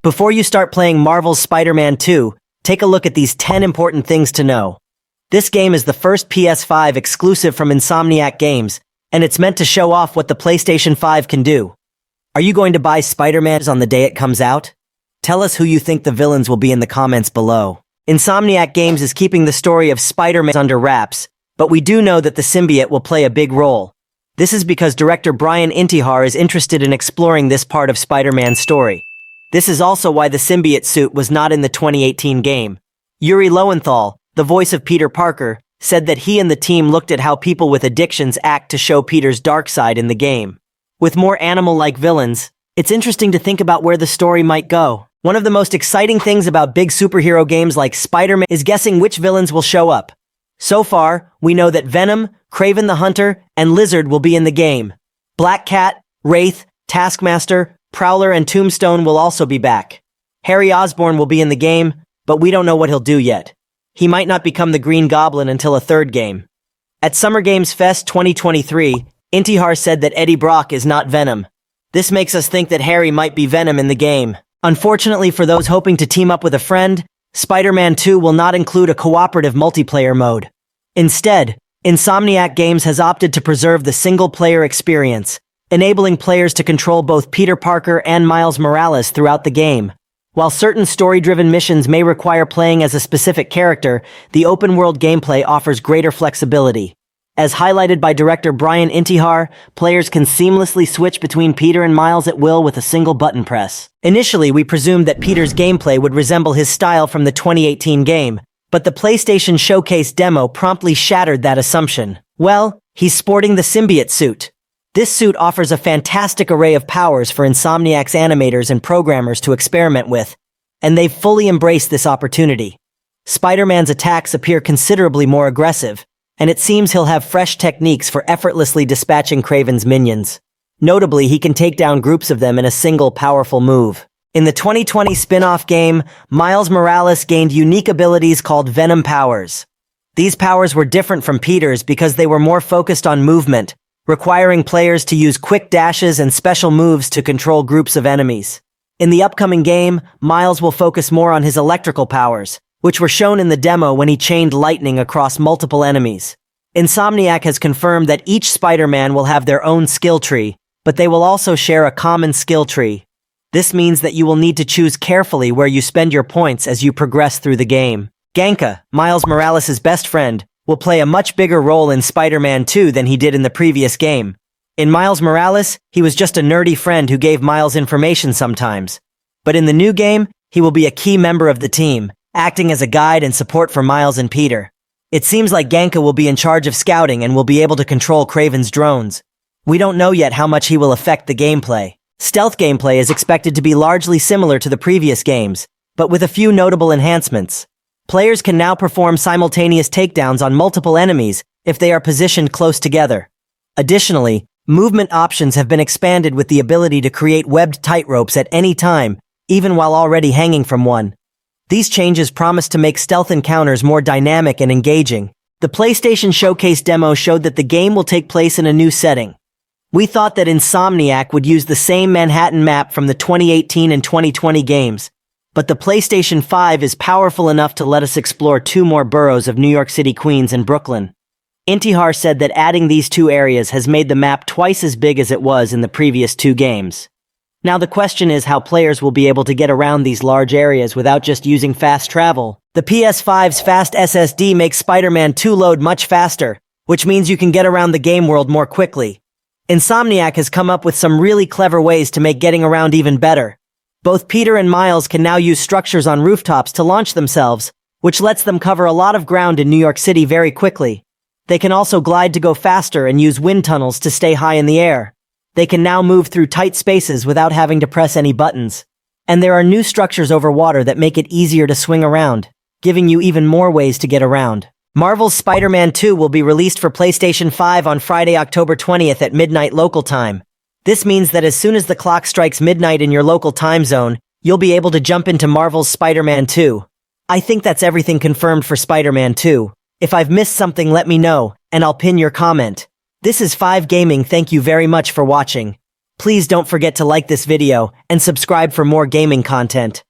Before you start playing Marvel's Spider-Man 2, take a look at these 10 important things to know. This game is the first PS5 exclusive from Insomniac Games, and it's meant to show off what the PlayStation 5 can do. Are you going to buy Spider-Man on the day it comes out? Tell us who you think the villains will be in the comments below. Insomniac Games is keeping the story of Spider-Man under wraps, but we do know that the symbiote will play a big role. This is because director Brian Intihar is interested in exploring this part of Spider-Man's story. This is also why the symbiote suit was not in the 2018 game. Yuri Lowenthal, the voice of Peter Parker, said that he and the team looked at how people with addictions act to show Peter's dark side in the game. With more animal-like villains, it's interesting to think about where the story might go. One of the most exciting things about big superhero games like Spider-Man is guessing which villains will show up. So far, we know that Venom, Kraven the Hunter, and Lizard will be in the game. Black Cat, Wraith, Taskmaster, Prowler, and Tombstone will also be back. Harry Osborn will be in the game, but we don't know what he'll do yet. He might not become the Green Goblin until a third game. At Summer Games Fest 2023, Intihar said that Eddie Brock is not Venom. This makes us think that Harry might be Venom in the game. Unfortunately for those hoping to team up with a friend, Spider-Man 2 will not include a cooperative multiplayer mode. Instead, Insomniac Games has opted to preserve the single-player experience, enabling players to control both Peter Parker and Miles Morales throughout the game. While certain story-driven missions may require playing as a specific character, the open-world gameplay offers greater flexibility. As highlighted by director Brian Intihar, players can seamlessly switch between Peter and Miles at will with a single button press. Initially, we presumed that Peter's gameplay would resemble his style from the 2018 game, but the PlayStation Showcase demo promptly shattered that assumption. Well, he's sporting the symbiote suit. This suit offers a fantastic array of powers for Insomniac's animators and programmers to experiment with, and they've fully embraced this opportunity. Spider-Man's attacks appear considerably more aggressive, and it seems he'll have fresh techniques for effortlessly dispatching Kraven's minions. Notably, he can take down groups of them in a single powerful move. In the 2020 spin-off game, Miles Morales gained unique abilities called Venom powers. These powers were different from Peter's because they were more focused on movement, requiring players to use quick dashes and special moves to control groups of enemies. In the upcoming game, Miles will focus more on his electrical powers, which were shown in the demo when he chained lightning across multiple enemies. Insomniac has confirmed that each Spider-Man will have their own skill tree, but they will also share a common skill tree. This means that you will need to choose carefully where you spend your points as you progress through the game. Ganka, Miles Morales' best friend, will play a much bigger role in Spider-Man 2 than he did in the previous game. In Miles Morales, he was just a nerdy friend who gave Miles information sometimes. But in the new game, he will be a key member of the team, acting as a guide and support for Miles and Peter. It seems like Ganka will be in charge of scouting and will be able to control Kraven's drones. We don't know yet how much he will affect the gameplay. Stealth gameplay is expected to be largely similar to the previous games, but with a few notable enhancements. Players can now perform simultaneous takedowns on multiple enemies if they are positioned close together. Additionally, movement options have been expanded with the ability to create webbed tightropes at any time, even while already hanging from one. These changes promise to make stealth encounters more dynamic and engaging. The PlayStation Showcase demo showed that the game will take place in a new setting. We thought that Insomniac would use the same Manhattan map from the 2018 and 2020 games, but the PlayStation 5 is powerful enough to let us explore two more boroughs of New York City, Queens, and Brooklyn. Intihar said that adding these two areas has made the map twice as big as it was in the previous two games. Now the question is how players will be able to get around these large areas without just using fast travel. The PS5's fast SSD makes Spider-Man 2 load much faster, which means you can get around the game world more quickly. Insomniac has come up with some really clever ways to make getting around even better. Both Peter and Miles can now use structures on rooftops to launch themselves, which lets them cover a lot of ground in New York City very quickly. They can also glide to go faster and use wind tunnels to stay high in the air. They can now move through tight spaces without having to press any buttons. And there are new structures over water that make it easier to swing around, giving you even more ways to get around. Marvel's Spider-Man 2 will be released for PlayStation 5 on Friday, October 20th at midnight local time. This means that as soon as the clock strikes midnight in your local time zone, you'll be able to jump into Marvel's Spider-Man 2. I think that's everything confirmed for Spider-Man 2. If I've missed something, let me know, and I'll pin your comment. This is 5 Gaming. Thank you very much for watching. Please don't forget to like this video and subscribe for more gaming content.